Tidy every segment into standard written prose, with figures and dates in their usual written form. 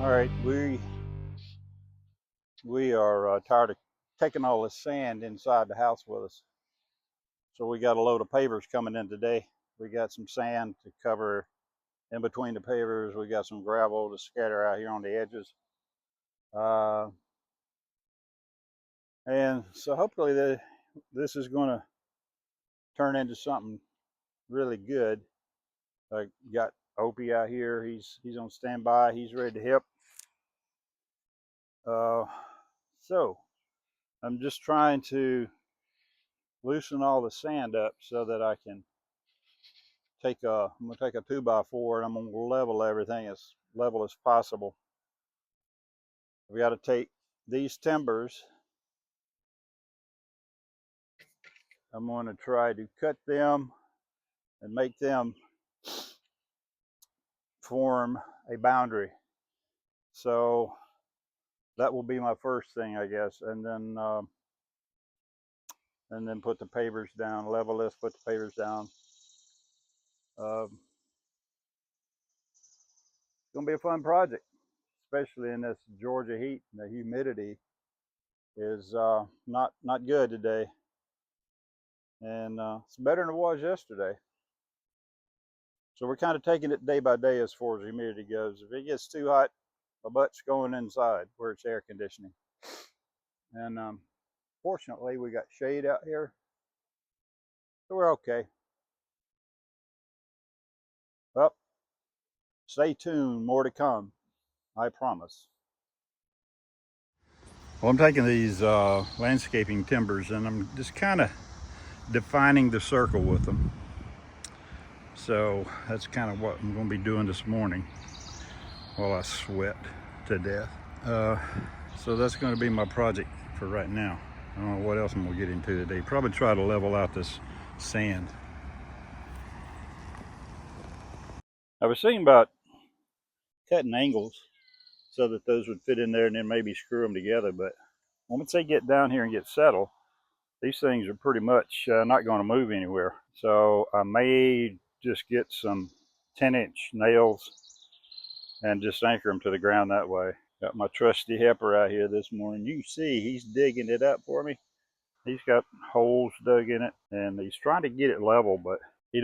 All right, we are tired of taking all this sand inside the house with us. So we got a load of pavers coming in today. We got some sand to cover in between the pavers. We got some gravel to scatter out here on the edges. And so hopefully this is going to turn into something really good. I got Opie out here. He's on standby. He's ready to hip. So I'm just trying to loosen all the sand up so that I can I'm gonna take a 2x4 and I'm gonna level everything as level as possible. We got to take these timbers. I'm going to try to cut them and make them form a boundary. So that will be my first thing, I guess, and then put the pavers down, level this, put the pavers down. It's gonna be a fun project, especially in this Georgia heat. The humidity is not good today, and it's better than it was yesterday. So we're kind of taking it day by day as far as humidity goes. If it gets too hot, my butt's going inside where it's air conditioning. And fortunately, we got shade out here, so we're okay. Well, stay tuned, more to come, I promise. Well, I'm taking these landscaping timbers and I'm just kind of defining the circle with them. So that's kind of what I'm going to be doing this morning while I sweat to death. So that's going to be my project for right now. I don't know what else I'm going to get into today. Probably try to level out this sand. I was thinking about cutting angles so that those would fit in there and then maybe screw them together. But once they get down here and get settled, these things are pretty much not going to move anywhere. So I may just get some 10-inch nails and just anchor them to the ground that way. Got my trusty heifer out here this morning. You can see he's digging it up for me. He's got holes dug in it and he's trying to get it level, but he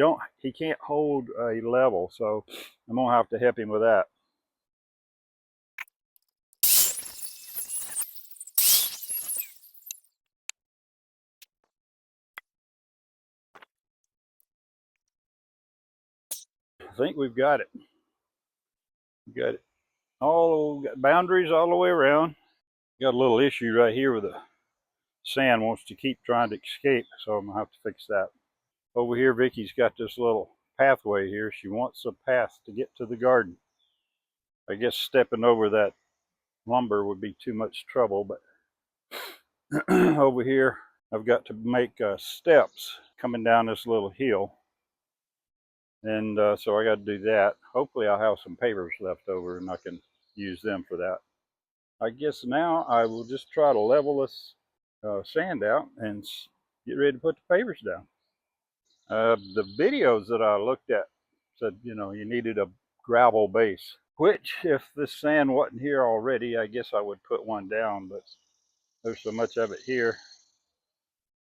can't hold a level, so I'm gonna have to help him with that. I think we've got it. We got it. Got boundaries all the way around. Got a little issue right here with the sand wants to keep trying to escape, so I'm gonna have to fix that. Over here, Vicky's got this little pathway here. She wants a path to get to the garden. I guess stepping over that lumber would be too much trouble, but over here I've got to make steps coming down this little hill, and so I got to do that. Hopefully I'll have some pavers left over and I can use them for that. I guess now I will just try to level this sand out and get ready to put the pavers down. The videos that I looked at said, you needed a gravel base, which if this sand wasn't here already, I guess I would put one down, but there's so much of it here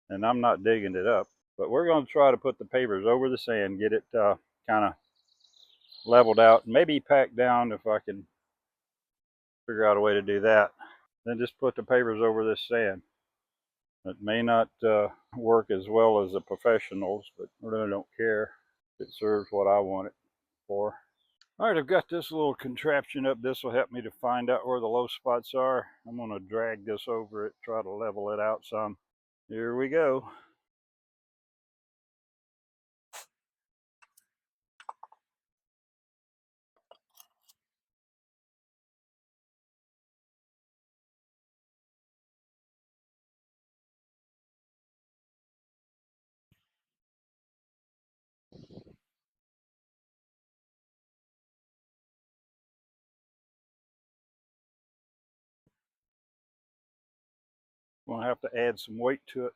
and I'm not digging it up. But we're going to try to put the pavers over the sand, get it kind of leveled out, maybe packed down if I can figure out a way to do that. Then just put the pavers over this sand. It may not work as well as the professionals, but I really don't care. It serves what I want it for. All right, I've got this little contraption up. This will help me to find out where the low spots are. I'm going to drag this over it, try to level it out some. Here we go. I'm going to have to add some weight to it.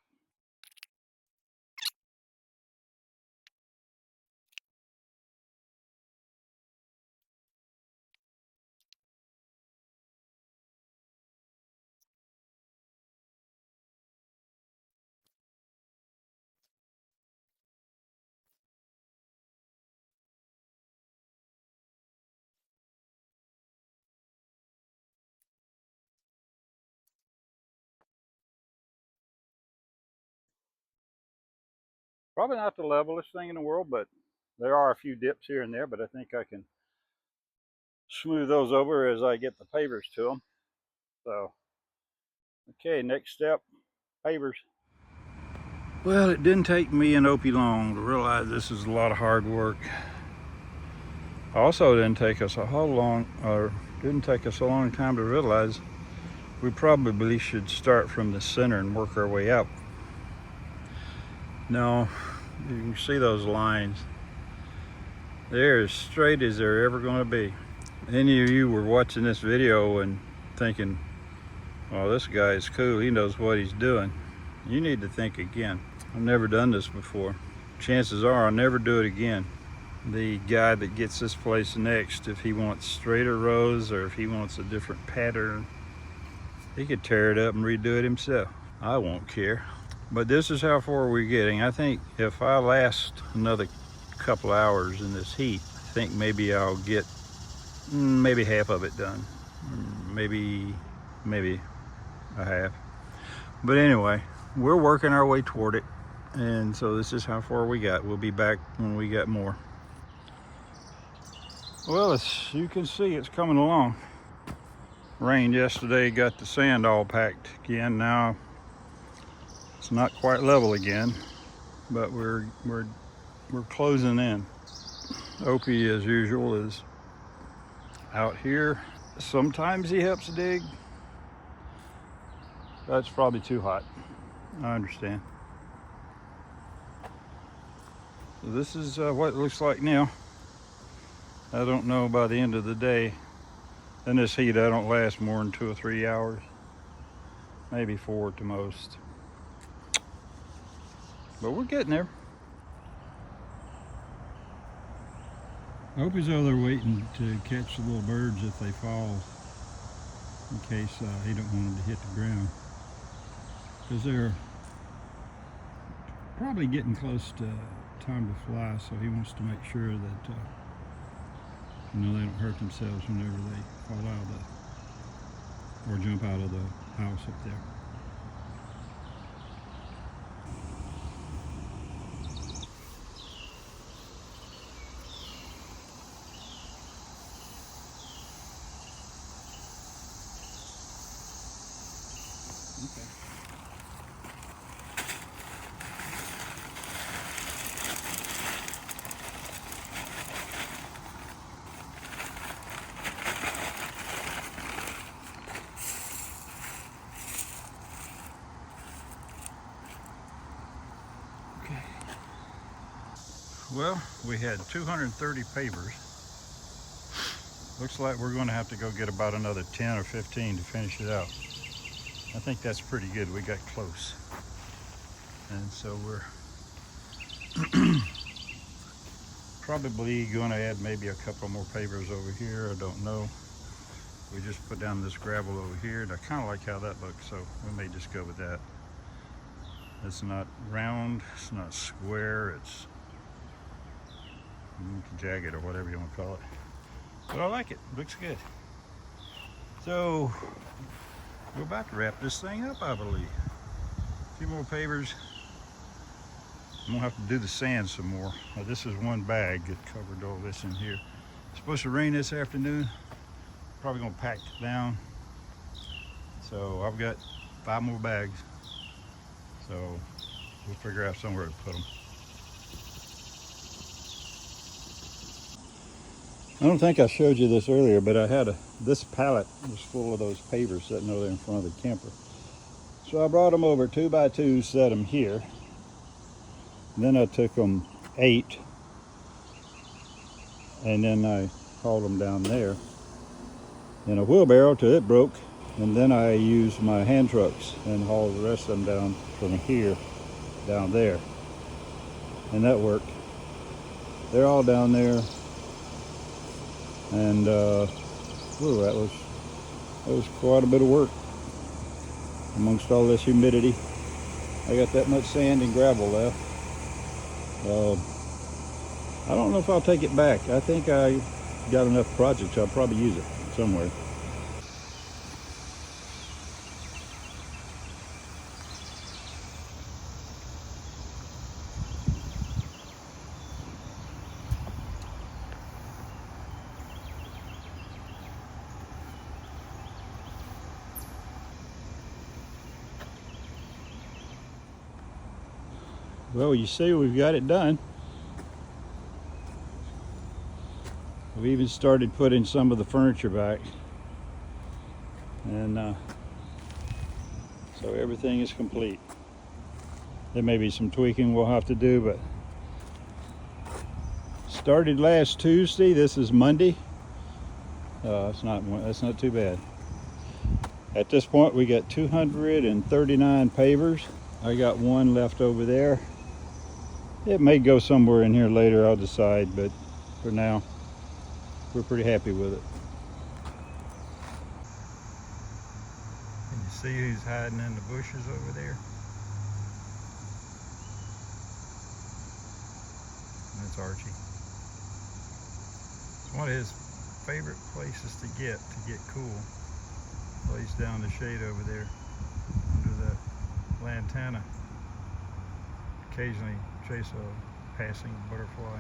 Probably not the levelest thing in the world, but there are a few dips here and there, but I think I can smooth those over as I get the pavers to them. So, okay, next step, pavers. Well, it didn't take me and Opie long to realize this is a lot of hard work. Also, didn't take us a long time to realize we probably should start from the center and work our way up. Now, you can see those lines. They're as straight as they're ever going to be. Any of you were watching this video and thinking, "Oh, this guy is cool, he knows what he's doing." You need to think again. I've never done this before. Chances are I'll never do it again. The guy that gets this place next, if he wants straighter rows or if he wants a different pattern, he could tear it up and redo it himself. I won't care. But this is how far we're getting. I think if I last another couple hours in this heat, I think maybe I'll get maybe half of it done. Maybe a half. But anyway, we're working our way toward it. And so this is how far we got. We'll be back when we got more. Well, as you can see, it's coming along. Rain yesterday got the sand all packed again. Now it's not quite level again, but we're closing in. Opie, as usual, is out here. Sometimes he helps dig. That's probably too hot. I understand. So this is what it looks like now. I don't know by the end of the day. In this heat, I don't last more than 2 or 3 hours. Maybe 4 at the most. But we're getting there. Opie's over there waiting to catch the little birds if they fall, in case he don't want them to hit the ground. Because they're probably getting close to time to fly, so he wants to make sure that they don't hurt themselves whenever they fall out of or jump out of the house up there. Okay. Well, we had 230 pavers. Looks like we're going to have to go get about another 10 or 15 to finish it out. I think that's pretty good. We got close. And so we're probably going to add maybe a couple more pavers over here. I don't know. We just put down this gravel over here, and I kind of like how that looks, so we may just go with that. It's not round, it's not square, it's jagged or whatever you want to call it. But I like it. Looks good. So we're about to wrap this thing up, I believe. A few more pavers. I'm gonna have to do the sand some more. This is one bag that covered all this in here. It's supposed to rain this afternoon. Probably gonna pack it down. So I've got 5 more bags. So we'll figure out somewhere to put them. I don't think I showed you this earlier, but I had this pallet was full of those pavers sitting over there in front of the camper. So I brought them over 2 by 2, set them here. Then I took them 8, and then I hauled them down there in a wheelbarrow till it broke. And then I used my hand trucks and hauled the rest of them down from here down there. And that worked. They're all down there. And ooh, that was quite a bit of work amongst all this humidity. I got that much sand and gravel left. I don't know if I'll take it back. I think I got enough projects. I'll probably use it somewhere. Well, you see, we've got it done. We've even started putting some of the furniture back. And so everything is complete. There may be some tweaking we'll have to do, but started last Tuesday. This is Monday. That's not too bad. At this point, we got 239 pavers. I got one left over there. It may go somewhere in here later, I'll decide, but for now, we're pretty happy with it. Can you see who's hiding in the bushes over there? That's Archie. It's one of his favorite places to get cool. Lays down the shade over there under the lantana. Occasionally chase a passing butterfly.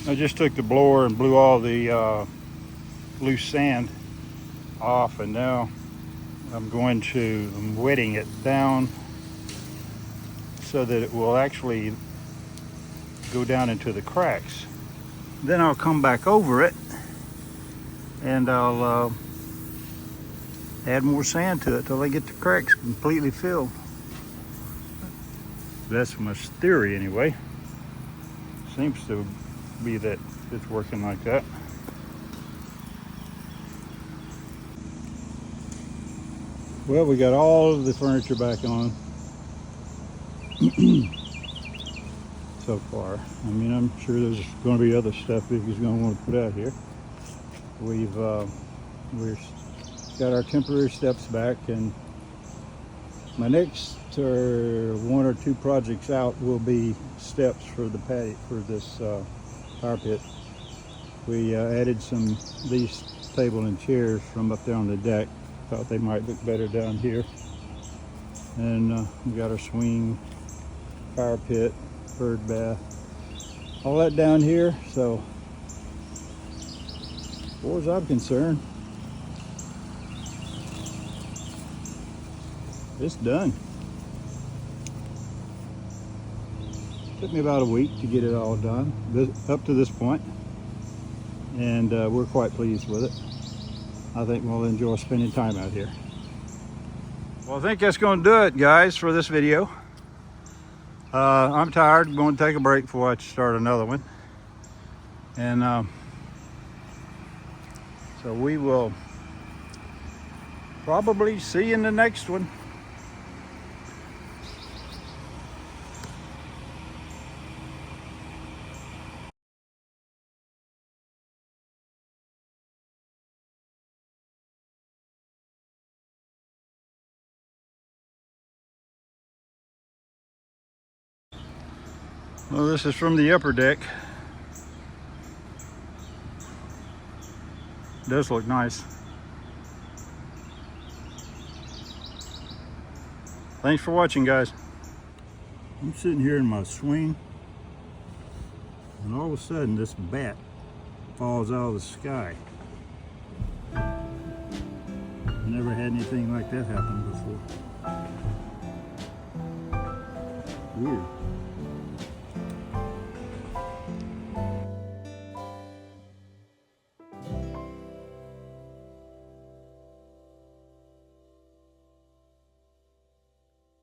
I just took the blower and blew all the loose sand off, and now I'm wetting it down so that it will actually go down into the cracks. Then I'll come back over it and I'll add more sand to it till I get the cracks completely filled. That's my theory anyway. Seems to be that it's working like that. Well, we got all of the furniture back on so far. I mean, I'm sure there's going to be other stuff that he's going to want to put out here. We've got our temporary steps back, and my next one or two projects out will be steps for the patio, for this fire pit. We added these table and chairs from up there on the deck. Thought they might look better down here. And we got our swing, fire pit, bird bath, all that down here. So as far as I'm concerned, it's done. Took me about a week to get it all done, up to this point, and we're quite pleased with it. I think we'll enjoy spending time out here. Well, I think that's going to do it, guys, for this video. I'm tired. I'm going to take a break before I start another one. And so we will probably see you in the next one. Well, this is from the upper deck. It does look nice. Thanks for watching, guys. I'm sitting here in my swing, and all of a sudden this bat falls out of the sky. I never had anything like that happen before. Weird.